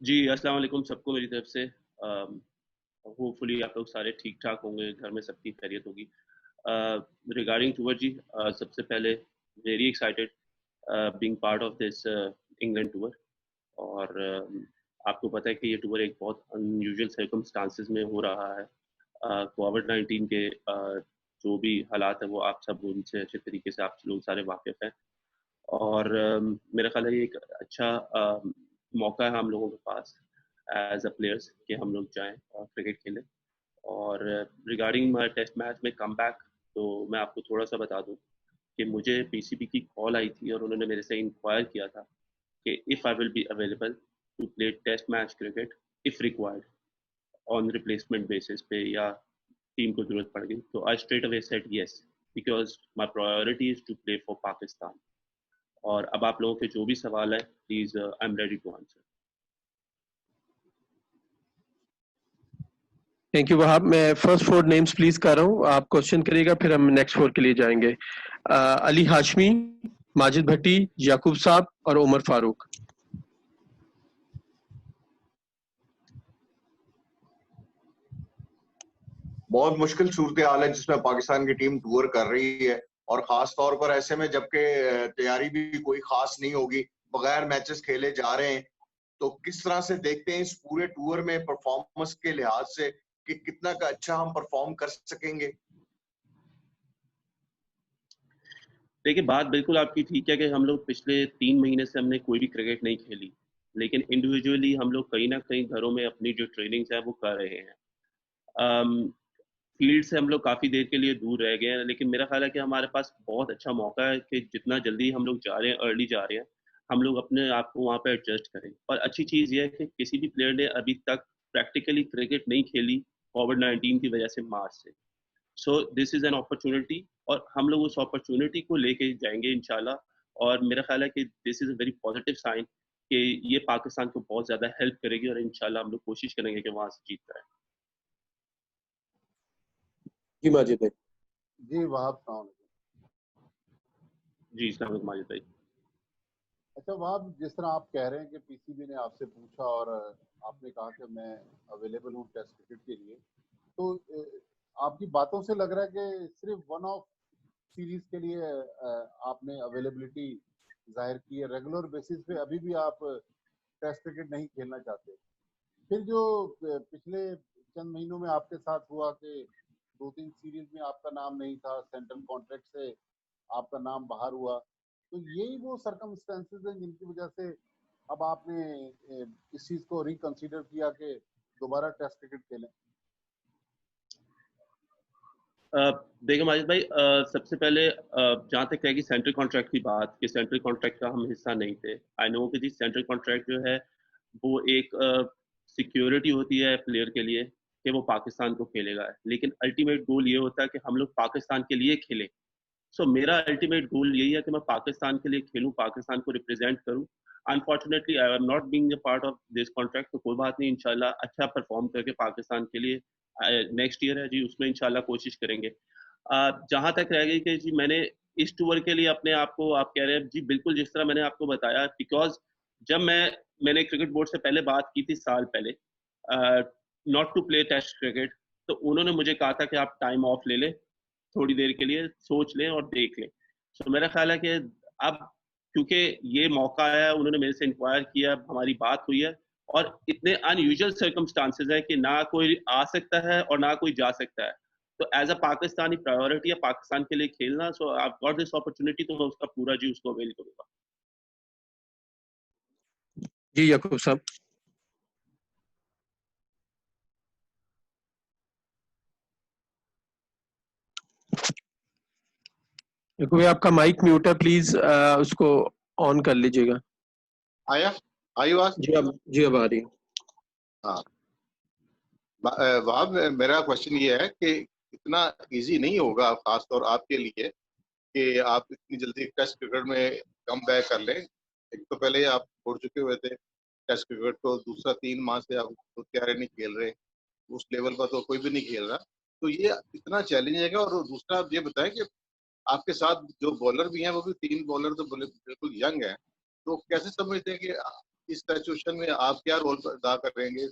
जी, अस्सलाम वालेकुम सबको मेरी तरफ से। होपफुली आप लोग सारे ठीक-ठाक होंगे, घर में सबकी खैरियत होगी। रिगार्डिंग टूर जी, सबसे पहले very excited being part of this England tour. और आपको पता है कि ये टूर एक बहुत अनयूजुअल सर्कमस्टांसेस में हो रहा है। कोविड-19 के जो भी हालात हैं वो आप सब उनसे अच्छे तरीके से आप लोग सारे वाकिफ़ हैं। और मेरा ख़्याल है ये एक अच्छा मौका है हम लोगों के पास एज़ अ प्लेयर्स कि हम लोग जाएँ और क्रिकेट खेलें। और रिगार्डिंग माय टेस्ट मैच में कमबैक, तो मैं आपको थोड़ा-सा बता दूँ कि मुझे पीसीबी की कॉल आई थी और उन्होंने मेरे से इंक्वायर किया था कि if I will be available to play test match cricket if required on replacement basis पे, या टीम को ज़रूरत पड़ गई, तो I straight away said yes because my priority is to play for Pakistan. और अब आप लोगों के जो भी सवाल है, please I am ready to answer. Thank you Wahab. मैं फर्स्ट 4 नेम्स प्लीज कर रहा हूँ, आप क्वेश्चन करिएगा फिर हम नेक्स्ट 4 के लिए जाएंगे। अली हाशमी, माजिद भट्टी, याकूब साहब और उमर फारूक। बहुत मुश्किल सूरत हाल है जिसमें पाकिस्तान की टीम टूर कर रही है, और खास तौर पर ऐसे में जबकि तैयारी भी कोई खास नहीं होगी, बगैर मैचेस खेले जा रहे हैं। तो किस तरह से देखते हैं इस पूरे टूर में परफॉर्मेंस के लिहाज से कि कितना का अच्छा हम परफॉर्म कर सकेंगे? देखिए, बात बिल्कुल आपकी ठीक है कि हम लोग पिछले 3 महीने से हमने कोई भी क्रिकेट नहीं खेली, लेकिन इंडिविजुअली हम लोग कहीं न कहीं घरों में अपनी जो ट्रेनिंग्स है वो कर रहे हैं। फील्ड से हम लोग काफ़ी देर के लिए दूर रह गए हैं, लेकिन मेरा ख़्याल है कि हमारे पास बहुत अच्छा मौका है कि जितना जल्दी हम लोग जा रहे हैं, अर्ली जा रहे हैं, हम लोग अपने आप को वहाँ पे एडजस्ट करें। और अच्छी चीज़ ये है कि किसी भी प्लेयर ने अभी तक प्रैक्टिकली क्रिकेट नहीं खेली कोविड-19 की वजह से, मार्च से। So this is an opportunity, और हम लोग उस अपॉर्च्युनिटी को लेके जाएँगे इंशाल्लाह। और मेरा ख़्याल है कि this is a very positive sign कि ये पाकिस्तान को बहुत ज़्यादा हेल्प करेगी, और इंशाल्लाह हम लोग कोशिश करेंगे कि वहाँ से जीत कर आएँ। जी माजिद भाई। जी वहाब साहब। जी, अस्सलाम वालेकुम माजिद भाई। अच्छा वहाब, जिस तरह आप कह रहे हैं कि पीसीबी ने आपसे पूछा और आपने कहा कि मैं अवेलेबल हूँ टेस्ट क्रिकेट के लिए, तो आपकी बातों से लग रहा है कि सिर्फ वन ऑफ सीरीज के लिए आपने अवेलेबिलिटी जाहिर की है, रेगुलर बेसिस पे अभी भी आप टेस्ट क्रिकेट नहीं खेलना चाहते। फिर जो पिछले चंद महीनों में आपके साथ हुआ कि 2-3 सीरीज में आपका नाम नहीं था, सेंट्रल कॉन्ट्रैक्ट से आपका नाम बाहर हुआ, तो यही वो सर्कमस्टेंसेस हैं जिनकी वजह से अब आपने इस चीज को रिकंसीडर किया कि दोबारा टेस्ट क्रिकेट खेलें? देखिए माजिद भाई, सबसे पहले जहाँ तक रहेगी सेंट्रल कॉन्ट्रैक्ट की बात, कि सेंट्रल कॉन्ट्रैक्ट का हम हिस्सा नहीं थे। आई नो कि जी सेंट्रल कॉन्ट्रैक्ट जो है वो एक सिक्योरिटी होती है प्लेयर के लिए कि वो पाकिस्तान को खेलेगा, लेकिन अल्टीमेट गोल ये होता है कि हम लोग पाकिस्तान के लिए खेलें। सो मेरा अल्टीमेट गोल यही है कि मैं पाकिस्तान के लिए खेलूं, पाकिस्तान को रिप्रेजेंट करूं। Unfortunately I am not being a part of this contract, तो कोई बात नहीं, इंशाल्लाह अच्छा परफॉर्म करके पाकिस्तान के लिए नेक्स्ट ईयर है जी, उसमें इंशाल्लाह कोशिश करेंगे। जहाँ तक रह गई कि जी मैंने इस टूर के लिए अपने आप को, आप कह रहे हैं जी बिल्कुल जिस तरह मैंने आपको बताया, बिकॉज जब मैंने क्रिकेट बोर्ड से पहले बात की थी साल पहले not to play test cricket, तो उन्होंने मुझे कहा था कि आप टाइम ऑफ ले लें, थोड़ी देर के लिए सोच लें और देख लें। सो मेरा ख्याल है कि अब क्योंकि ये मौका आया, उन्होंने मेरे से इंक्वायर किया, हमारी बात हुई है, और इतने अनयूजुअल सर्कमस्टांसेस हैं कि ना कोई आ सकता है और ना कोई जा सकता है। तो एज अ पाकिस्तानी प्रायोरिटी है पाकिस्तान के लिए खेलना। सो आई गॉट दिस अपॉर्चुनिटी, तो मैं उसका पूरा जी उसको अवेल करूंगा। जी याकूब साहब। याकूब भाई आपका माइक म्यूट है, प्लीज उसको ऑन कर लीजिएगा। आया आई आवाज? जी अब आ रही है। हाँ वहाब, मेरा क्वेश्चन ये है कि इतना इजी नहीं होगा खासतौर आपके लिए कि आप इतनी जल्दी टेस्ट क्रिकेट में कम बैक कर लें। एक तो पहले आप छोड़ चुके हुए थे टेस्ट क्रिकेट को, दूसरा 3 माह से आप तैयारी नहीं खेल रहे, उस लेवल पर तो कोई भी नहीं खेल रहा, तो ये इतना चैलेंज है। और दूसरा आप ये बताएं कि आपके साथ जो बॉलर भी हैं वो भी 3 बॉलर तो बिल्कुल यंग हैं, तो कैसे समझते हैं कि इस सिचुएशन में आप क्या रोल अदा करेंगे,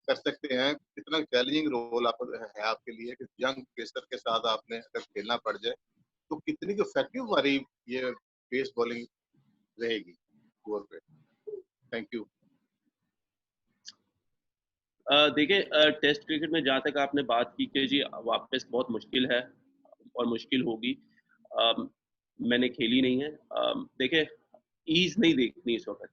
कर सकते हैं? कितना चैलेंजिंग रोल आप है आपके लिए कि यंग पेसर के साथ आपने अगर खेलना पड़ जाए, तो कितनी इफेक्टिव हमारी ये पेस बॉलिंग रहेगी ओवर पे? Thank you. देखिए, टेस्ट क्रिकेट में जहाँ तक आपने बात की कि जी वापस बहुत मुश्किल है और मुश्किल होगी। मैंने खेली नहीं है। देखिए, ईज नहीं देखनी इस वक्त।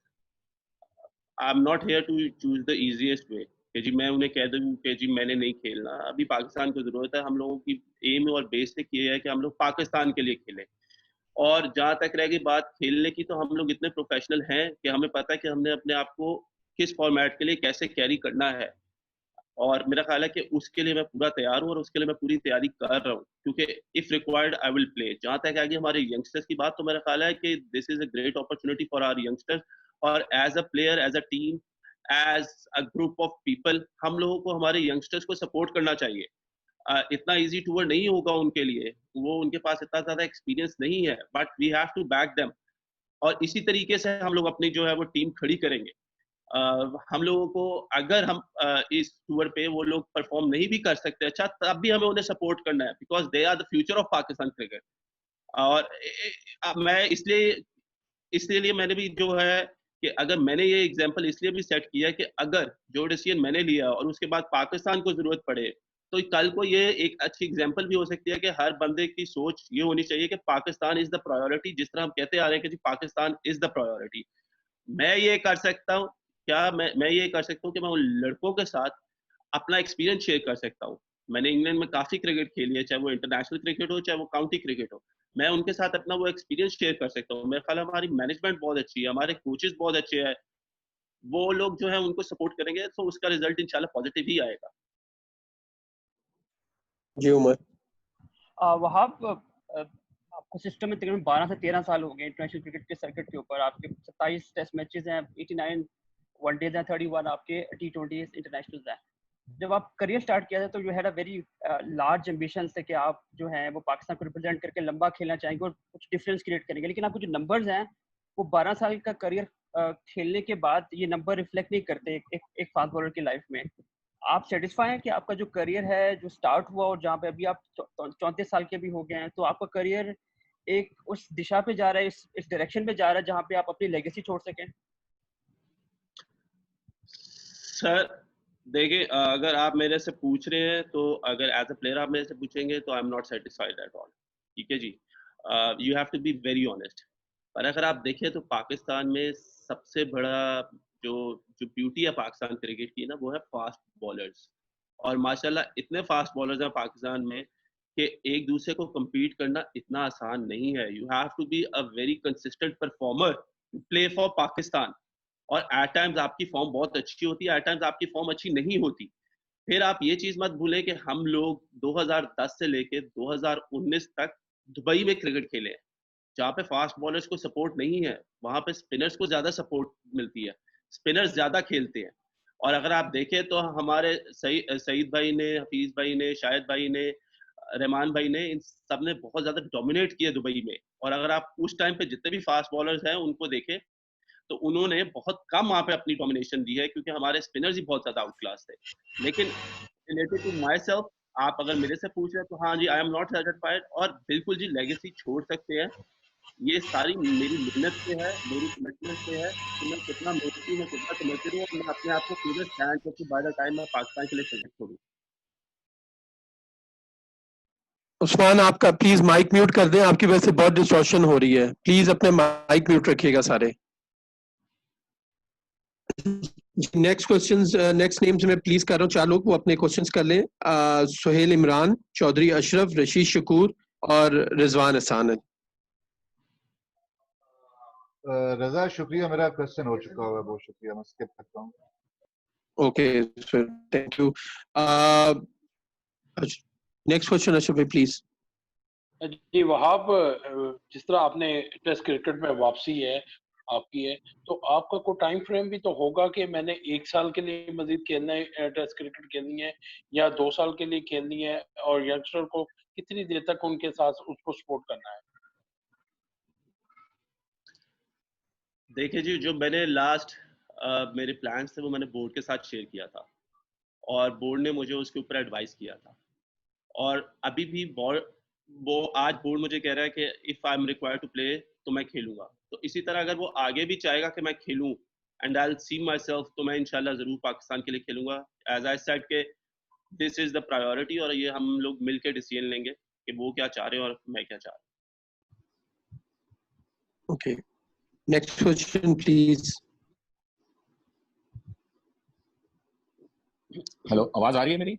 I am not here to choose the easiest way कि जी मैं उन्हें कह दूं कि जी मैंने नहीं खेलना। अभी पाकिस्तान को जरूरत है, हम लोगों की एम और बेसिक ये है कि हम लोग पाकिस्तान के लिए खेलें। और जहाँ तक रहेगी बात खेलने की, तो हम लोग इतने प्रोफेशनल हैं कि हमें पता है कि हमने अपने आप को किस फॉर्मेट के लिए कैसे कैरी करना है। और मेरा ख्याल है कि उसके लिए मैं पूरा तैयार हूँ और उसके लिए मैं पूरी तैयारी कर रहा हूँ, क्योंकि if required I will play. जहाँ तक आगे हमारे यंगस्टर्स की बात, तो मेरा ख्याल है कि this is a great opportunity for our youngsters. और as a player, as a team, as a group of people, हम लोगों को हमारे यंगस्टर्स को सपोर्ट करना चाहिए। इतना इजी टूर नहीं होगा उनके लिए, वो उनके पास इतना ज्यादा एक्सपीरियंस नहीं है, but we have to back them. और इसी तरीके से हम लोग अपनी जो है वो टीम खड़ी करेंगे। हम लोगों को, अगर हम इस टूर पे वो लोग परफॉर्म नहीं भी कर सकते अच्छा, तब भी हमें उन्हें सपोर्ट करना है, because they are the future of Pakistan cricket. और मैं इसलिए इसलिए मैंने भी जो है कि अगर मैंने ये एग्जांपल इसलिए भी सेट किया कि अगर जो डिसीजन मैंने लिया और उसके बाद पाकिस्तान को जरूरत पड़े, तो कल को ये एक अच्छी एग्जांपल भी हो सकती है कि हर बंदे की सोच ये होनी चाहिए कि पाकिस्तान इज द प्रायोरिटी। जिस तरह हम कहते आ रहे हैं कि जी पाकिस्तान इज द प्रायोरिटी, मैं ये कर सकता हूँ। क्या मैं ये कर सकता हूँ कि मैं उन लड़कों के साथ अपना एक्सपीरियंस शेयर कर सकता हूँ। मैंने इंग्लैंड में काफी क्रिकेट खेली है, चाहे वो इंटरनेशनल क्रिकेट हो चाहे वो काउंटी क्रिकेट हो। मैं उनके साथ अपना वो एक्सपीरियंस शेयर कर सकता हूँ। मेरा ख्याल है हमारी मैनेजमेंट बहुत अच्छी है, हमारे कोचेस बहुत अच्छे हैं। वो लोग जो है उनको सपोर्ट करेंगे तो उसका रिजल्ट इंशाल्लाह पॉजिटिव ही आएगा। जी उमर। वहाब, आपको सिस्टम में तकरीबन 12 से 13 साल हो गए इंटरनेशनल क्रिकेट के सर्किट के ऊपर। आपके 27 टेस्ट मैचेस हैं, 89 वनडेज हैं, 31 आपके T20 इंटरनेशनल्स हैं। जब आप करियर स्टार्ट किया था तो you had a very large ambition से कि आप जो हैं वो पाकिस्तान को रिप्रेजेंट करके लंबा खेलना चाहेंगे और कुछ डिफरेंस क्रिएट करेंगे। लेकिन आपको जो नंबर्स हैं वो 12 साल का करियर खेलने के बाद ये नंबर रिफ्लेक्ट नहीं करते एक फास्ट बॉलर की लाइफ में। आप सेटिस्फाई हैं कि आपका जो करियर है जो स्टार्ट हुआ और जहाँ पे अभी आप 34 साल के भी हो गए हैं, तो आपका करियर एक उस दिशा पे जा रहा है, इस डायरेक्शन पे जा रहा है जहाँ पे आप अपनी लेगेसी छोड़ सकें? सर देखिए, अगर आप मेरे से पूछ रहे हैं, तो अगर एज अ प्लेयर आप मेरे से पूछेंगे तो I am not satisfied at all. ठीक है जी, you have to be very honest. पर अगर आप देखें तो पाकिस्तान में सबसे बड़ा जो जो ब्यूटी है पाकिस्तान क्रिकेट की ना, वो है फास्ट बॉलर्स। और माशाल्लाह इतने फास्ट बॉलर्स हैं पाकिस्तान में कि एक दूसरे को compete करना इतना आसान नहीं है। You have to be a very consistent performer to play for Pakistan. और एट टाइम्स आपकी फॉर्म बहुत अच्छी होती है, एट टाइम्स आपकी फॉर्म अच्छी नहीं होती। फिर आप ये चीज मत भूलें कि हम लोग 2010 से लेके 2019 तक दुबई में क्रिकेट खेले हैं, जहाँ पे फास्ट बॉलर्स को सपोर्ट नहीं है। वहां पे स्पिनर्स को ज्यादा सपोर्ट मिलती है, स्पिनर्स ज्यादा खेलते हैं। और अगर आप देखें तो हमारे सईद भाई ने, हफीज भाई ने, शाहिद भाई ने, रहमान भाई ने, इन सब ने बहुत ज्यादा डोमिनेट किया दुबई में। और अगर आप उस टाइम पे जितने भी फास्ट बॉलर्स हैं उनको देखें, तो उन्होंने बहुत कम वहां पे अपनी डोमिनेशन दी है, क्योंकि हमारे स्पिनर्स ही बहुत ज्यादा आउट क्लास थे। लेकिन रिलेटेड टू माई सेल्फ, आप अगर मेरे से पूछ रहे हैं तो हाँ जी, आई एम नॉट सेटिस्फाइड। और बिल्कुल जी लेगेसी छोड़ सकते हैं। ये सारी मेरी मेहनत से है, मेरी कमिटमेंट से है कि मैं कितना मेहनती हूँ, कितना कमिटेड हूँ, और मैं अपने आप को पूरे स्टैंड करके बाय द टाइम मैं पाकिस्तान के लिए सेलेक्ट करूँ। उस्मान, आपका प्लीज माइक म्यूट कर दें, आपकी वजह से बहुत डिस्टॉर्शन हो रही है। प्लीज अपने माइक म्यूट रखिएगा सारे। नेक्स्ट क्वेश्चंस, नेक्स्ट नेम्स मैं प्लीज कर रहा हूँ, 4 लोग वो अपने क्वेश्चंस कर लें। सुहेल इमरान, चौधरी अशरफ, रशीद शकूर और रिजवान हसान। रजा, शुक्रिया, मेरा क्वेश्चन हो चुका हुआ है, बहुत शुक्रिया, मैं स्किप करता हूँ। Okay sir, thank you. Next question Ashraf भाई प्लीज। जी वहाब, जिस तरह आपने टेस्ट क्रिकेट में वापसी है आपकी है, तो आपका कोई टाइम फ्रेम भी तो होगा कि मैंने 1 साल के लिए मजीद खेलना है, टेस्ट क्रिकेट खेलनी है या 2 साल के लिए खेलनी है, और यंगस्टर को कितनी देर तक उनके साथ उसको सपोर्ट करना है? देखिए जी, जो मैंने लास्ट मेरे प्लान्स थे वो मैंने बोर्ड के साथ शेयर किया था, और बोर्ड ने मुझे उसके ऊपर एडवाइस किया था। और अभी भी आज बोर्ड मुझे कह रहा है कि if I am required to play तो मैं खेलूंगा। तो इसी तरह अगर वो आगे भी चाहेगा कि मैं खेलूं and I will see my self, तो मैं इंशाल्लाह ज़रूर पाकिस्तान के लिए खेलूंगा। एज आई सेड के दिस इज़ द प्रायोरिटी, और ये हम लोग मिल के डिसीजन लेंगे कि वो क्या चाह रहे हैं और मैं क्या चाह रहा हूँ। Okay, next question please. Hello, आवाज आ रही है मेरी?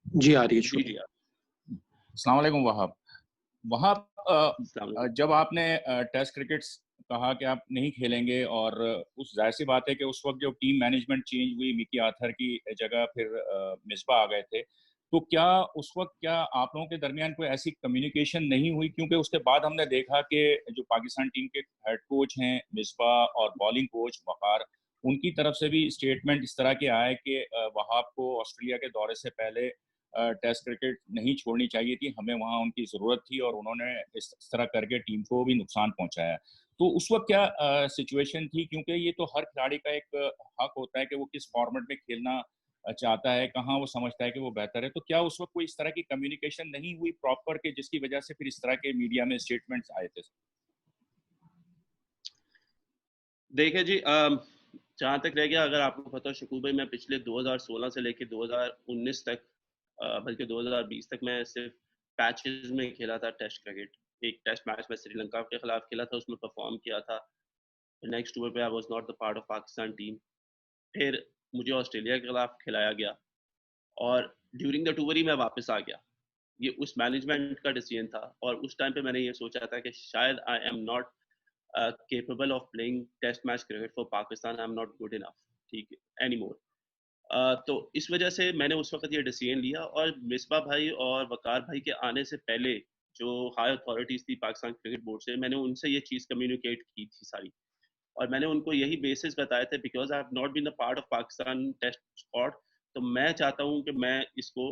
जी आ रही है। जी जी अस्सलाम वालेकुम वहाब। वहाब, अस्सलाम। जब आपने टेस्ट क्रिकेट्स कहा कि आप नहीं खेलेंगे, और उस जाहिर सी बात है कि उस वक्त जो टीम मैनेजमेंट चेंज हुई, मिकी आर्थर की जगह फिर मिसबा आ गए थे, तो क्या उस वक्त क्या आप लोगों के दरमियान कोई ऐसी कम्युनिकेशन नहीं हुई? क्योंकि उसके बाद हमने देखा कि जो पाकिस्तान टीम के हेड कोच हैं मिसबा और बॉलिंग कोच वकार, उनकी तरफ से भी स्टेटमेंट इस तरह के आए कि वहाब को ऑस्ट्रेलिया के दौरे से पहले टेस्ट क्रिकेट नहीं छोड़नी चाहिए थी, हमें वहां उनकी ज़रूरत थी, और उन्होंने इस तरह करके टीम को भी नुकसान पहुंचाया। तो उस वक्त क्या सिचुएशन थी? क्योंकि ये तो हर खिलाड़ी का एक हक होता है कि वो किस फॉर्मेट में खेलना चाहता है, कहाँ वो समझता है कि वो बेहतर है। तो क्या उस वक्त कोई इस तरह की कम्युनिकेशन नहीं हुई प्रॉपर के जिसकी वजह से फिर इस तरह के मीडिया में स्टेटमेंट्स आए थे? देखिए जी, जहाँ तक रह गया, अगर आपको पता हो शकूब भाई, मैं पिछले 2016 से लेकर 2019 तक, बल्कि 2020 तक मैं सिर्फ पैचेस में खेला था टेस्ट क्रिकेट। एक टेस्ट मैच में श्रीलंका के खिलाफ खेला था, उसमें परफॉर्म किया था। नेक्स्ट टूर पे I was not the part of Pakistan team. फिर मुझे ऑस्ट्रेलिया के खिलाफ खिलाया गया, और ड्यूरिंग द टूर ही मैं वापस आ गया। ये उस मैनेजमेंट का डिसीजन था, और उस टाइम पे मैंने ये सोचा था कि शायद आई am not capable of playing test match cricket for Pakistan. I'm not good enough, ठीक है, anymore. तो इस वजह से मैंने उस वक्त ये डिसीजन लिया, और मिसबा भाई और वकार भाई के आने से पहले जो हाई अथॉरिटीज थी पाकिस्तान क्रिकेट बोर्ड से, मैंने उनसे ये चीज़ कम्युनिकेट की थी सारी, और मैंने उनको यही बेसिस बताए थे, because I have not been a part of Pakistan test squad. तो मैं चाहता हूँ कि मैं इसको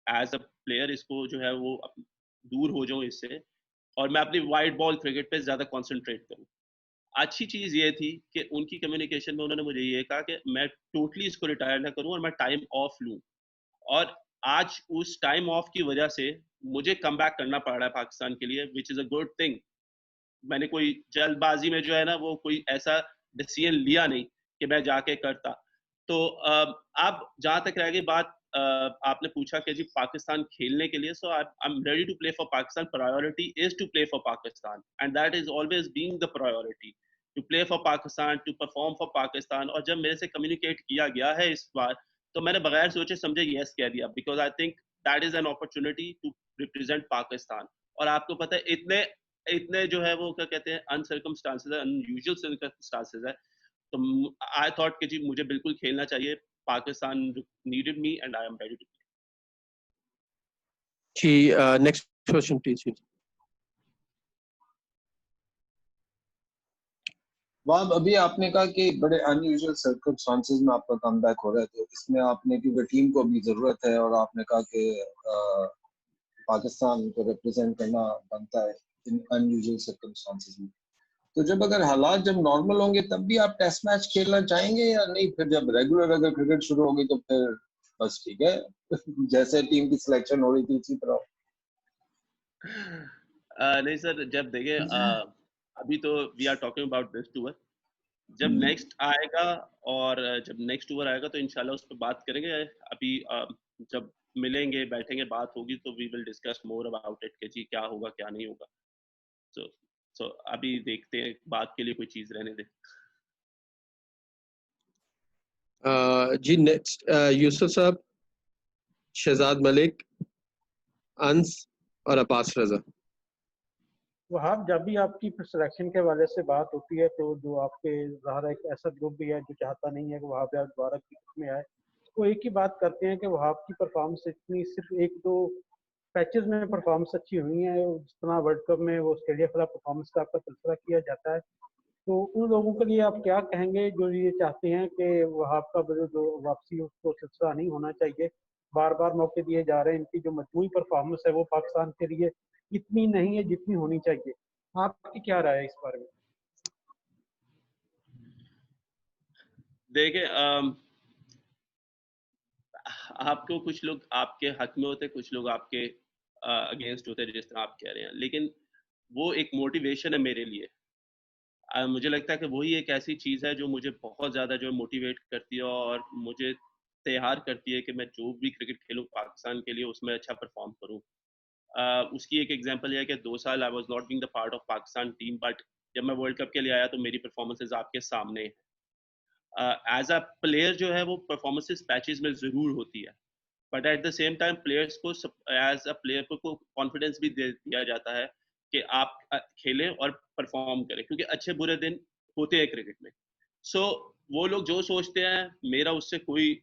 एज अ प्लेयर इसको जो है वो दूर हो जाऊँ इससे, और मैं अपनी वाइट बॉल क्रिकेट पे ज़्यादा कॉन्सेंट्रेट करूँ। अच्छी चीज़ ये थी कि उनकी कम्युनिकेशन में उन्होंने मुझे ये कहा कि मैं टोटली इसको रिटायर ना करूं और मैं टाइम ऑफ लूं, और आज उस टाइम ऑफ की वजह से मुझे कम बैक करना पड़ रहा है पाकिस्तान के लिए, which is a good thing. मैंने कोई जल्दबाजी में जो है ना वो कोई ऐसा डिसीजन लिया नहीं कि मैं जाके करता। तो अब जहाँ तक रह गई बात, आपने पूछा कि जी पाकिस्तान खेलने के लिए, so I am ready to play for Pakistan. Priority is to play for Pakistan, and that is always being the priority, to play for Pakistan, to perform for Pakistan. और जब मेरे से कम्युनिकेट किया गया है इस बार, तो मैंने बगैर सोचे समझे यस कह दिया, because I think that is an opportunity to represent Pakistan. और आपको पता है इतने इतने जो है वो क्या कहते हैं अनसर्कमस्टांसेस है, अनयूजुअल सर्कमस्टांसेस है। तो आई थॉट कि जी मुझे बिल्कुल खेलना चाहिए, Pakistan needed me and I am ready to play. जी, नेक्स्ट क्वेश्चन प्लीज। वहां अभी आपने कहा कि बड़े अनयूजुअल सर्कमस्टांसेस में आपका कमबैक हो रहा है, तो इसमें आपने, क्योंकि टीम को भी जरूरत है और आपने कहा कि पाकिस्तान को रिप्रेजेंट करना बनता है इन अनयूजुअल सर्कमस्टांसेस में, तो जब अगर हालात जब नॉर्मल होंगे तब भी आप टेस्ट मैच खेलना चाहेंगे या नहीं? फिर जब रेगुलर अगर क्रिकेट शुरू होगी तो फिर बस ठीक है जैसे टीम की सिलेक्शन हो रही थी उसी तरह? नहीं सर, जब देखे अभी तो we are talking about this tour. जब नेक्स्ट आएगा, और जब नेक्स्ट टूर आएगा तो इंशाल्लाह उस पर बात करेंगे। अभी जब मिलेंगे बैठेंगे बात होगी तो we will discuss more about it कि जी क्या होगा क्या नहीं होगा। सो अभी देखते हैं, बात के लिए कोई चीज रहने दे। जी नेक्स्ट यूसुफ साहब, शहजाद मलिक, अंस और अब्बास रजा। वहाब, जब भी आपकी सिलेक्शन के हवाले से बात होती है तो जो आपके ज़ाहिर एक ऐसा ग्रुप भी है जो चाहता नहीं है कि वहाब दोबारा क्रिकेट में आए, तो एक ही बात करते हैं कि वहाब की परफॉर्मेंस इतनी सिर्फ एक दो पैचेस में परफॉर्मेंस अच्छी हुई है, जिस तरह वर्ल्ड कप में वो ऑस्ट्रेलिया के खिलाफ परफॉर्मेंस का आपका तस्करा किया जाता है। तो उन लोगों के लिए आप क्या कहेंगे जो ये चाहते हैं कि वहाब का जो वापसी उसको सिलसिला नहीं होना चाहिए, बार बार मौके दिए जा रहे हैं, इनकी जो मजमूई परफॉर्मेंस है वो पाकिस्तान के लिए इतनी नहीं है जितनी होनी चाहिए। आपकी क्या राय है इस बारे में? देखिए आपको कुछ लोग आपके हक में होते हैं, कुछ लोग आपके अगेंस्ट होते हैं, जिस तरह आप कह रहे हैं, लेकिन वो एक मोटिवेशन है मेरे लिए। मुझे लगता है कि वही एक ऐसी चीज़ है जो मुझे बहुत ज़्यादा जो है मोटिवेट करती है और मुझे तैयार करती है कि मैं जो भी क्रिकेट खेलूँ पाकिस्तान के लिए उसमें अच्छा परफॉर्म करूँ। उसकी एक एग्जांपल ये है कि 2 साल I was not being the part of Pakistan team, but जब मैं वर्ल्ड कप के लिए आया तो मेरी परफॉर्मेंसेस आपके सामने हैं। एज़ अ प्लेयर जो है वो परफॉर्मेंसेस पैचेस में ज़रूर होती है, but at the same time players को एज अ प्लेयर को कॉन्फिडेंस भी दे दिया जाता है कि आप खेलें और परफॉर्म करें, क्योंकि अच्छे बुरे दिन होते हैं क्रिकेट में। सो वो लोग जो सोचते हैं मेरा उससे कोई,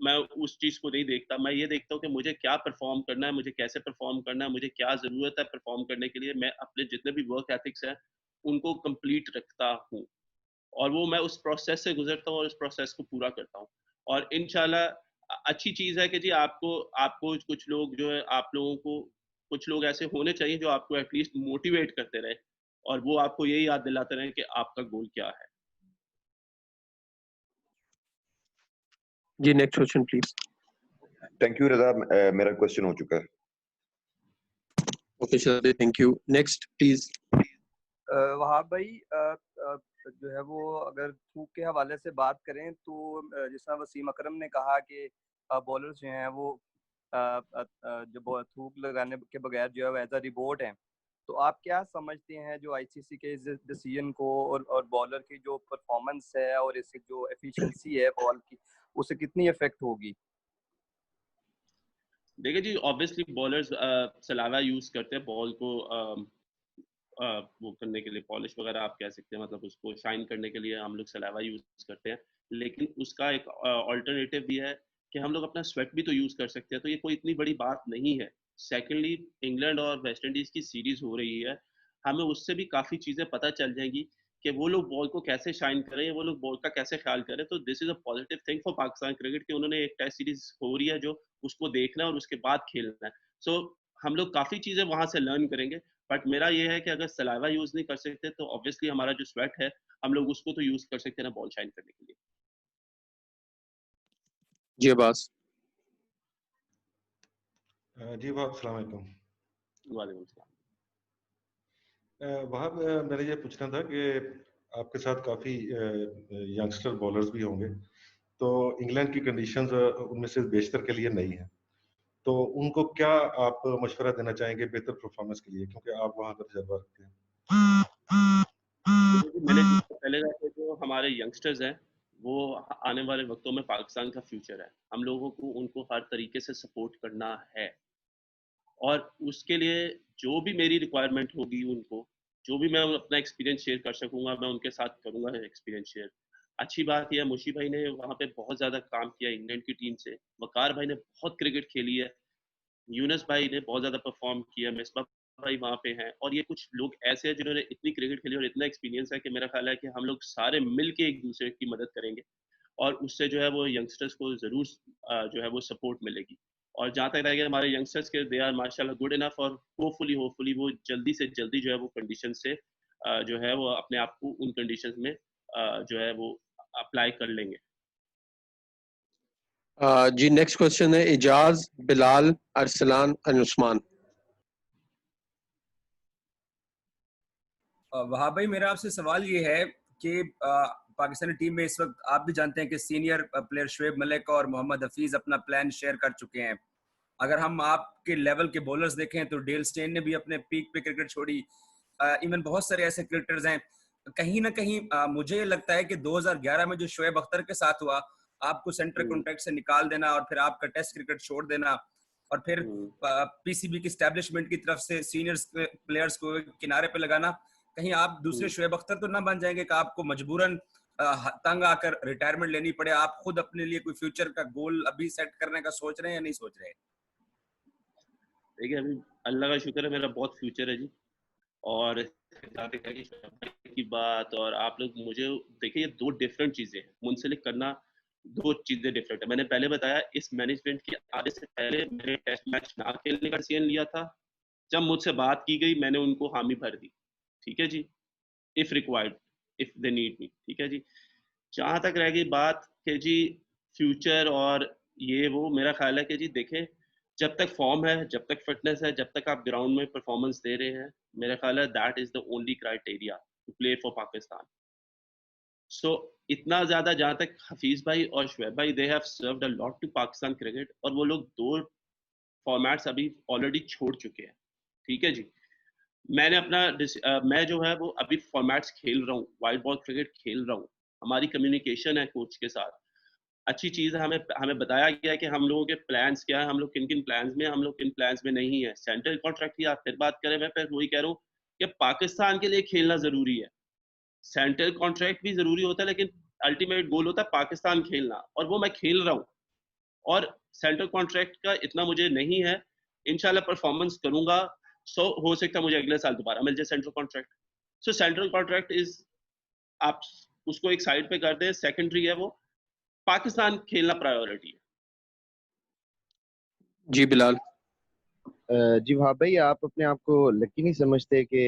मैं उस चीज़ को नहीं देखता। मैं ये देखता हूँ कि मुझे क्या परफॉर्म करना है, मुझे कैसे परफॉर्म करना है, मुझे क्या ज़रूरत है परफॉर्म करने के लिए। मैं अपने जितने भी वर्क एथिक्स हैं उनको कंप्लीट रखता हूँ और वो मैं उस प्रोसेस से गुजरता हूँ और उस प्रोसेस को पूरा करता हूँ। और इंशाल्लाह अच्छी चीज़ है कि जी आपको आपको कुछ लोग जो है, आप लोगों को कुछ लोग ऐसे होने चाहिए जो आपको एटलीस्ट मोटिवेट करते रहे और वो आपको यही याद दिलाते रहे कि आपका गोल क्या है। जी next question please. Thank you Raza, मेरा क्वेश्चन हो चुका है। Okay Shahzad, thank you. Next please. Wahab भाई जो है वो अगर थूक के हवाले से बात करें तो जिस तरह वसीम अकरम ने कहा कि बॉलर्स जो हैं वो जो थूक लगाने के बगैर जो है एज अ रिपोर्ट है, तो आप क्या समझते हैं जो आईसीसी के इस डिसीजन को और बॉलर की जो परफॉर्मेंस है और इससे जो एफिशिएंसी है बॉल की, उससे कितनी इफेक्ट होगी? देखिए जी, ऑब्वियसली बॉलर्स सलावा यूज करते हैं बॉल को वो करने के लिए, पॉलिश वगैरह आप कह सकते हैं, मतलब उसको शाइन करने के लिए हम लोग सलावा यूज करते हैं। लेकिन उसका एक ऑल्टरनेटिव भी है कि हम लोग अपना स्वेट भी तो यूज कर सकते हैं, तो ये कोई इतनी बड़ी बात नहीं है। सेकेंडली, इंग्लैंड और वेस्ट इंडीज की सीरीज हो रही है, हमें उससे भी काफी चीजें पता चल जाएंगी कि वो लोग बॉल को कैसे शाइन करें, वो लोग बॉल का कैसे ख्याल करें। तो this is a positive thing for Pakistan cricket कि उन्होंने एक टेस्ट सीरीज हो रही है जो उसको देखना है और उसके बाद खेलना है। सो हम लोग काफी चीजें वहां से लर्न करेंगे। बट मेरा ये है कि अगर सलाइवा यूज नहीं कर सकते तो ऑब्वियसली हमारा जो स्वेट है हम लोग उसको तो यूज कर सकते हैं ना बॉल शाइन करने के लिए। जी अब्बास। जी वहाब, अस्सलाम वालेकुम। वालेकुम सलाम। वहाब, मैंने ये पूछना था कि आपके साथ काफ़ी यंगस्टर बॉलर्स भी होंगे, तो इंग्लैंड की कंडीशंस उनमें से बेशतर के लिए नई है, तो उनको क्या आप मशवरा देना चाहेंगे बेहतर परफॉर्मेंस के लिए, क्योंकि आप वहाँ का तजर्बा रखते हैं? मैंने पहले कहा कि जो हमारे यंगस्टर्स हैं वो आने वाले वक्तों में पाकिस्तान का फ्यूचर है। हम लोगों को उनको हर तरीके से सपोर्ट करना है और उसके लिए जो भी मेरी रिक्वायरमेंट होगी, उनको जो भी मैं अपना एक्सपीरियंस शेयर कर सकूंगा मैं उनके साथ करूंगा एक्सपीरियंस शेयर। अच्छी बात यह, मुशी भाई ने वहाँ पे बहुत ज़्यादा काम किया इंग्लैंड की टीम से, वकार भाई ने बहुत क्रिकेट खेली है, यूनस भाई ने बहुत ज़्यादा परफॉर्म किया, मिसबा भाई वहाँ पे हैं, और ये कुछ लोग ऐसे हैं जिन्होंने इतनी क्रिकेट खेली और इतना एक्सपीरियंस है कि मेरा ख्याल है कि हम लोग सारे मिल के एक दूसरे की मदद करेंगे और उससे जो है वो यंगस्टर्स को ज़रूर जो है वो सपोर्ट मिलेगी। और जहाँ तक रहेगा हमारे यंगस्टर्स के, दे आर माशाल्लाह गुड इनफ और होपफुली वो जल्दी से जल्दी जो है वो कंडीशन से जो है वो अपने आप को उन कंडीशन में जो है वो अप्लाई कर लेंगे। जी नेक्स्ट क्वेश्चन है इजाज, बिलाल, अरसलान, अनुस्मान। वहाब भाई, मेरा आपसे सवाल ये है कि पाकिस्तानी टीम में इस वक्त आप भी जानते हैं कि सीनियर प्लेयर शुएब मलिक और मोहम्मद हफीज अपना प्लान शेयर कर चुके हैं। अगर हम आपके लेवल के बॉलर्स देखें तो डेल स्टेन ने भी अपने पीक पे क्रिकेट छोड़ी, इवन बहुत सारे ऐसे क्रिकेटर्स हैं। कहीं ना कहीं मुझे लगता है कि 2011 में जो शोएब अख्तर के साथ हुआ, आपको सेंटर कॉन्ट्रैक्ट से निकाल देना और फिर आपका टेस्ट क्रिकेट छोड़ देना और फिर पीसीबी की स्टैब्लिशमेंट की तरफ से सीनियर प्लेयर्स को किनारे पे लगाना, कहीं आप दूसरे शोएब अख्तर तो ना बन जाएंगे कि आपको मजबूरन तंग आकर रिटायरमेंट लेनी पड़े? आप खुद अपने लिए कोई फ्यूचर का गोल अभी सेट करने का सोच रहे हैं या नहीं सोच रहे? देखिए, अभी अल्लाह का शुक्र है मेरा बहुत फ्यूचर है जी। और की बात, और आप लोग मुझे देखिए, ये दो डिफरेंट चीजें हैं, मुंसलिक करना दो चीजें डिफरेंट है। मैंने पहले बताया इस मैनेजमेंट के आने से पहले मैंने टेस्ट मैच ना खेलने का डिसीजन लिया था। जब मुझसे बात की गई मैंने उनको हामी भर दी, ठीक है जी, if required, if they need me, ठीक है जी। जहाँ तक रह गई बात कि जी फ्यूचर और ये वो, मेरा ख्याल है कि जी देखें, जब तक फॉर्म है, जब तक फिटनेस है, जब तक आप ग्राउंड में परफॉर्मेंस दे रहे हैं, मेरा ख्याल है that is the only criteria to play for Pakistan. So इतना ज्यादा, जहाँ तक हफीज भाई और शुएब भाई, they have served a lot to Pakistan cricket, और वो लोग 2 फॉर्मेट्स अभी ऑलरेडी छोड़ चुके हैं। ठीक है जी, मैंने मैं जो है वो अभी फॉर्मेट्स खेल रहा हूँ, वाइट बॉल क्रिकेट खेल रहा हूँ, हमारी कम्युनिकेशन है कोच के साथ, अच्छी चीज़ है। हमें हमें बताया गया है कि हम लोगों के प्लान्स क्या है, हम लोग किन किन प्लान्स में, हम लोग किन प्लान्स में नहीं है। सेंट्रल कॉन्ट्रैक्ट की आप फिर बात करें, मैं फिर वही कह रहा हूँ कि पाकिस्तान के लिए खेलना ज़रूरी है। सेंट्रल कॉन्ट्रैक्ट भी ज़रूरी होता है, लेकिन अल्टीमेट गोल होता है पाकिस्तान खेलना, और वो मैं खेल रहा हूँ। और सेंट्रल कॉन्ट्रैक्ट का इतना मुझे नहीं है, इंशाल्लाह परफॉर्मेंस करूंगा, सो हो सकता है मुझे अगले साल दोबारा मिल जाए central contract. So central contract is, आप उसको एक साइड पे कर दें, सेकेंडरी है वो, पाकिस्तान खेलना प्रायोरिटी है। जी बिलाल। जी वहाब भाई, आप अपने आप को लकी नहीं समझते कि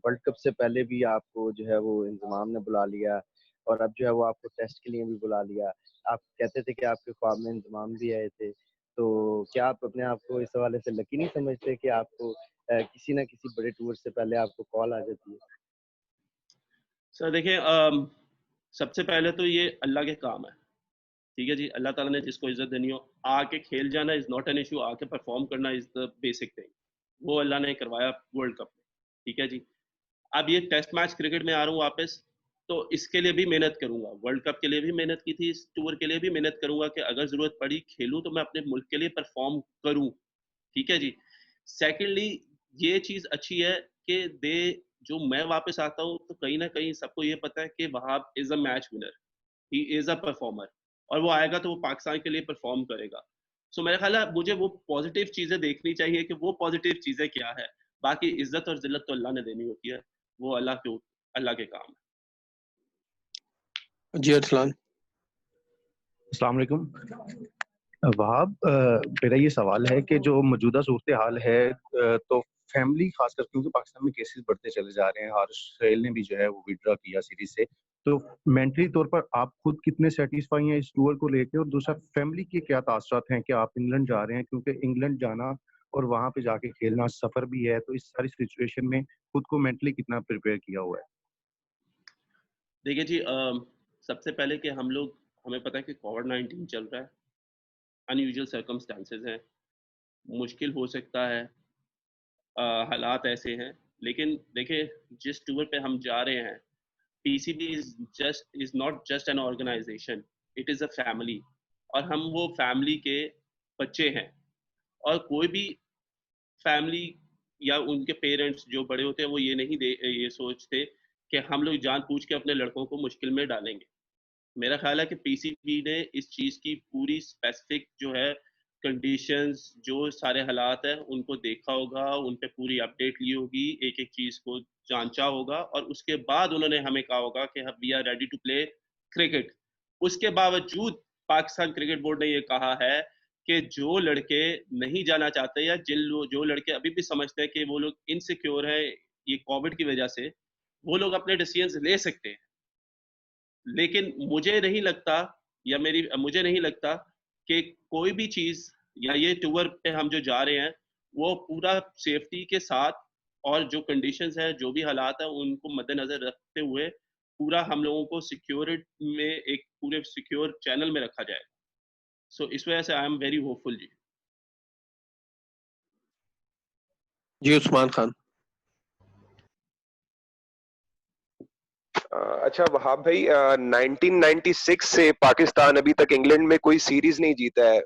वर्ल्ड कप से पहले भी आपको जो है वो इंतजाम ने बुला लिया, और अब जो है वो आपको टेस्ट के लिए भी बुला लिया। आप कहते थे कि आपके ख्वाब में इंतजाम भी आए थे, तो क्या आप अपने आप को इस हवाले से लकी नहीं समझते कि आपको किसी ना किसी बड़े टूर से पहले आपको कॉल आ जाती है? सर देखिए, सबसे पहले तो ये अल्लाह के काम है। ठीक है जी, अल्लाह ताला ने जिसको इज्जत देनी हो, आके खेल जाना इज नॉट एन इशू, आके परफॉर्म करना इज द बेसिक थिंग। वो अल्लाह ने करवाया वर्ल्ड कप में। ठीक है जी, अब ये टेस्ट मैच क्रिकेट में आ रहा हूँ वापस, तो इसके लिए भी मेहनत करूंगा, वर्ल्ड कप के लिए भी मेहनत की थी, इस टूर के लिए भी मेहनत करूंगा कि अगर जरूरत पड़ी खेलूं तो मैं अपने मुल्क के लिए परफॉर्म करूं। ठीक है जी। सेकेंडली, ये चीज अच्छी है कि दे, जो मैं वापस आता हूँ तो कहीं ना कहीं सबको ये पता है कि Wahab is a match winner, he is a performer, और वो आएगा तो वो पाकिस्तान के लिए परफॉर्म करेगा। सो मेरा ख्याल है मुझे वो पॉजिटिव चीजें देखनी चाहिए कि वो पॉजिटिव चीजें क्या है। बाकी इज्जत और जिल्लत तो अल्लाह ने देनी होती है, वो अल्लाह के काम है। जी अरसलान। अस्सलाम वालेकुम वहाब, मेरा ये सवाल है कि जो मौजूदा सूरत हाल है, तो फैमिली खासकर क्योंकि पाकिस्तान में केसेस बढ़ते चले जा रहे हैं, हारिस सुहेल ने भी जो है वो विड्रॉ किया सीरीज से, तो मेंटली तौर पर आप खुद कितने सेटिस्फाई हैं इस टूर को लेकर, और दूसरा फैमिली के क्या तासरात हैं कि आप इंग्लैंड जा रहे हैं, क्योंकि इंग्लैंड जाना और वहां पे जाके खेलना सफर भी है, तो इस सारी सिचुएशन में खुद को मेंटली कितना प्रिपेयर किया हुआ है? देखिए जी, सबसे पहले कि हमें पता है कि कोविड-19 चल रहा है, अनयूजुअल सर्कमस्टांसेस हैं, मुश्किल हो सकता है, हालात ऐसे हैं, लेकिन देखिए जिस टूर पे हम जा रहे हैं, PCB is not just an organisation, it is a family, और हम वो फैमिली के बच्चे हैं। और कोई भी फैमिली या उनके पेरेंट्स जो बड़े होते हैं, वो ये सोचते कि हम लोग जानबूझ के अपने लड़कों को मुश्किल में डालेंगे। मेरा ख्याल है कि पीसीबी ने इस चीज़ की पूरी स्पेसिफिक जो है कंडीशंस, जो सारे हालात हैं, उनको देखा होगा, उन पे पूरी अपडेट ली होगी, एक एक चीज़ को जांचा होगा, और उसके बाद उन्होंने हमें कहा होगा कि we are ready to play cricket. उसके बावजूद पाकिस्तान क्रिकेट बोर्ड ने ये कहा है कि जो लड़के नहीं जाना चाहते, या जो लड़के अभी भी समझते हैं कि वो लोग इनसिक्योर है ये कोविड की वजह से, वो लोग अपने डिसीजंस ले सकते हैं। लेकिन मुझे नहीं लगता कि कोई भी चीज, या ये टूर पे हम जो जा रहे हैं वो पूरा सेफ्टी के साथ, और जो कंडीशंस है, जो भी हालात है, उनको मद्देनजर रखते हुए पूरा हम लोगों को सिक्योरिटी में, एक पूरे सिक्योर चैनल में रखा जाए। सो इस वजह से आई एम वेरी होपफुल जी। जी उस्मान खान। अच्छा वहाब भाई, 1996 से पाकिस्तान अभी तक इंग्लैंड में कोई सीरीज नहीं जीता है।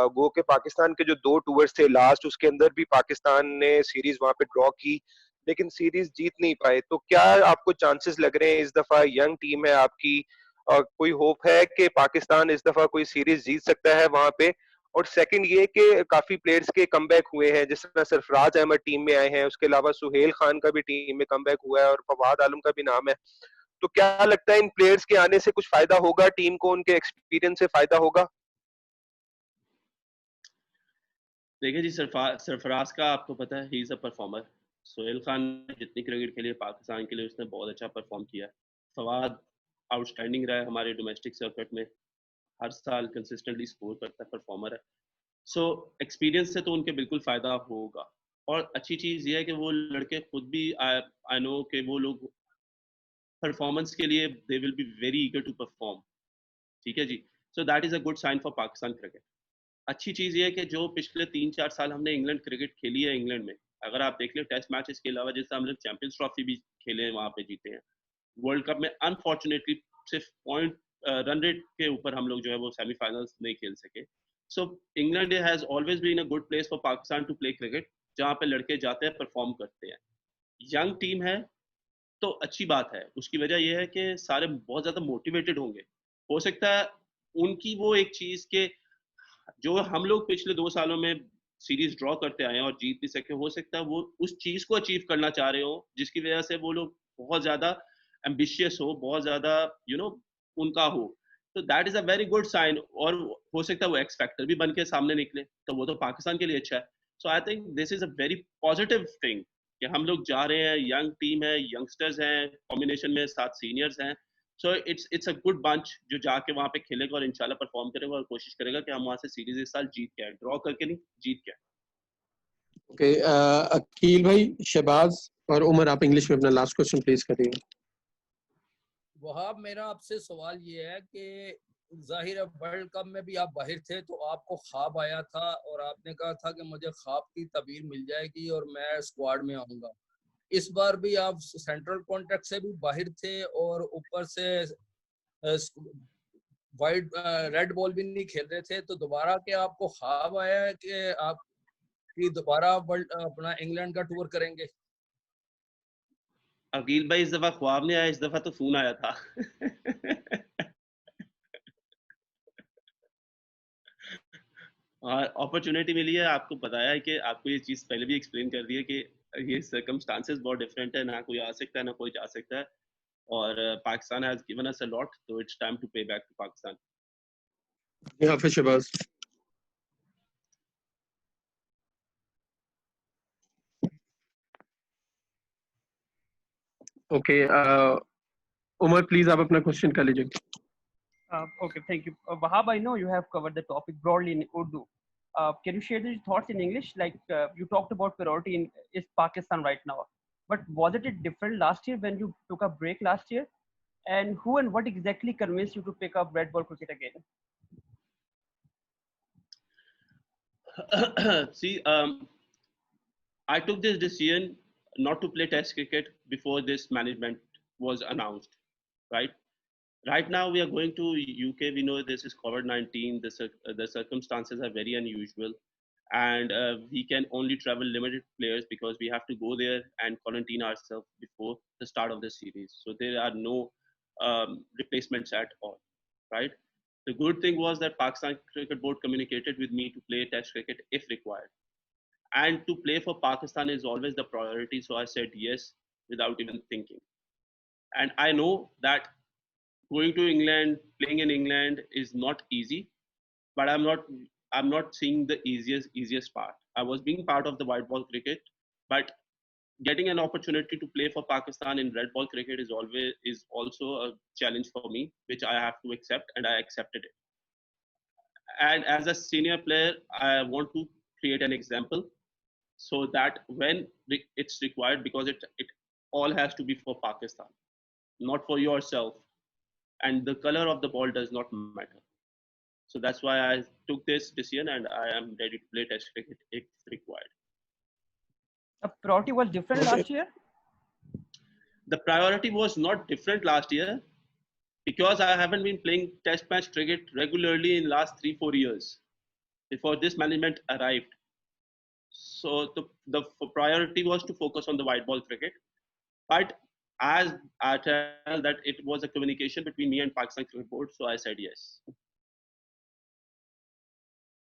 वो के पाकिस्तान के जो 2 टूर्स थे लास्ट, उसके अंदर भी पाकिस्तान ने सीरीज वहां पे ड्रॉ की, लेकिन सीरीज जीत नहीं पाए। तो क्या आपको चांसेस लग रहे हैं इस दफा, यंग टीम है आपकी, और कोई होप है कि पाकिस्तान इस दफा कोई सीरीज जीत सकता है वहां पे? और सेकंड ये कि काफी प्लेयर्स के कमबैक हुए हैं, जिस तरह सरफराज अहमद टीम में आए हैं, उसके अलावा सुहेल खान का भी टीम में कमबैक हुआ है, और फवाद आलम का भी नाम है। तो क्या लगता है इन प्लेयर्स के आने से कुछ फायदा होगा टीम को, उनके एक्सपीरियंस से फायदा होगा? देखिए जी, सरफराज का आपको पता है, he is a performer. Sohail Khan जितनी क्रिकेट के लिए पाकिस्तान के लिए उसने बहुत अच्छा परफॉर्म किया है। फवाद आउटस्टैंडिंग रहा है हमारे डोमेस्टिक सर्किट में, हर साल कंसिस्टेंटली स्कोर करता है, परफॉर्मर है। सो एक्सपीरियंस से तो उनके बिल्कुल फ़ायदा होगा। और अच्छी चीज़ ये है कि वो लड़के खुद भी आई नो कि वो लोग परफॉर्मेंस के लिए they will be very eager to perform. ठीक है जी। So that is a good sign for Pakistan cricket. अच्छी चीज़ ये है कि जो पिछले 3-4 साल हमने इंग्लैंड क्रिकेट खेली है इंग्लैंड में, अगर आप देख लें टेस्ट मैचेस के अलावा, जैसे हमने चैंपियंस ट्रॉफी भी खेले हैं, वहाँ पे जीते हैं। वर्ल्ड कप में अनफॉर्चुनेटली सिर्फ पॉइंट रन रेट के ऊपर हम लोग जो है वो सेमीफाइनल्स नहीं खेल सके। So England has always been a good place for Pakistan to play cricket, जहाँ पे लड़के जाते हैं, परफॉर्म करते हैं। यंग टीम है तो अच्छी बात है। उसकी वजह यह है कि सारे बहुत ज़्यादा मोटिवेटेड होंगे। हो सकता है उनकी वो एक चीज़ के जो हम लोग पिछले 2 सालों में सीरीज ड्रॉ करते आए हैं और जीत भी सके, हो सकता है वो उस चीज़ को अचीव करना चाह रहे हो, जिसकी वजह से वो लोग बहुत ज़्यादा एम्बिशियस हो, बहुत ज़्यादा उनका हो। तो that is a very good sign. और हो सकता है वो एक्स फैक्टर भी बन के सामने निकले, तो वो तो पाकिस्तान के लिए अच्छा है। So I think this is a very positive thing कि हम लोग जा रहे हैं, यंग टीम है, यंगस्टर्स हैं, कॉम्बिनेशन में 7 सीनियर्स हैं। So it's a good bunch जो जाके वहाँ पे खेलेगा और इंशाल्लाह परफॉर्म करेगा और कोशिश करेगा कि हम वहाँ से सीरीज इस साल जीत के आए, ड्रॉ करके नहीं, जीत के आए। ओके, अकील भाई, शहबाज और उमर, आप इंग्लिश में अपना लास्ट क्वेश्चन प्लीज करिए। वहाब, मेरा आपसे सवाल ये है कि जाहिर है वर्ल्ड कप में भी आप बाहर थे तो आपको ख्वाब आया था और आपने कहा था कि मुझे ख्वाब की तबीर मिल जाएगी और मैं स्क्वाड में आऊंगा। इस बार भी आप सेंट्रल कॉन्ट्रैक्ट से भी बाहर थे और ऊपर से वाइट रेड बॉल भी नहीं खेल रहे थे, तो दोबारा क्या आपको ख्वाब आया है कि आप दोबारा अपना इंग्लैंड का टूर करेंगे? अकील भाई, इस दफा ख्वाब नहीं आया, इस दफा तो फोन आया था। और अपॉर्चुनिटी मिली है। आपको बताया है कि आपको ये चीज़ पहले भी एक्सप्लेन कर दी है कि ये सर्कमस्टांसेस बहुत डिफरेंट है, ना कोई आ सकता है ना कोई जा सकता है। और Pakistan has given us a lot, तो इट्स टाइम टू पे बैक टू पाकिस्तान। या फिर शहबाज। ओके, उमर प्लीज आप अपना क्वेश्चन कर लीजिए। Okay, thank you. Wahab, I know you have covered the topic broadly in Urdu. Can you share your thoughts in English? Like you talked about priority is Pakistan right now, but was it different last year when you took a break last year? And who and what exactly convinced you to pick up red ball cricket again? See, I took this decision not to play Test cricket before this management was announced, right? Right now we are going to UK. We know this is COVID-19. The circumstances are very unusual, and we can only travel limited players because we have to go there and quarantine ourselves before the start of the series. So there are no replacements at all, right? The good thing was that Pakistan Cricket Board communicated with me to play Test cricket if required, and to play for Pakistan is always the priority. So I said yes without even thinking. And I know that going to England, playing in England is not easy, but I'm not seeing the easiest part. I was being part of the white ball cricket, but getting an opportunity to play for Pakistan in red ball cricket is also a challenge for me, which I have to accept, and I accepted it. And as a senior player, I want to create an example so that when it's required, because it all has to be for Pakistan, not for yourself, and the color of the ball does not matter. So that's why I took this decision, and I am ready to play Test cricket if required. The priority was different last year? The priority was not different last year because I haven't been playing Test match cricket regularly in the last 3-4 years before this management arrived. So the priority was to focus on the white ball cricket. But as I tell that it was a communication between me and Pakistan Cricket Board, so I said yes.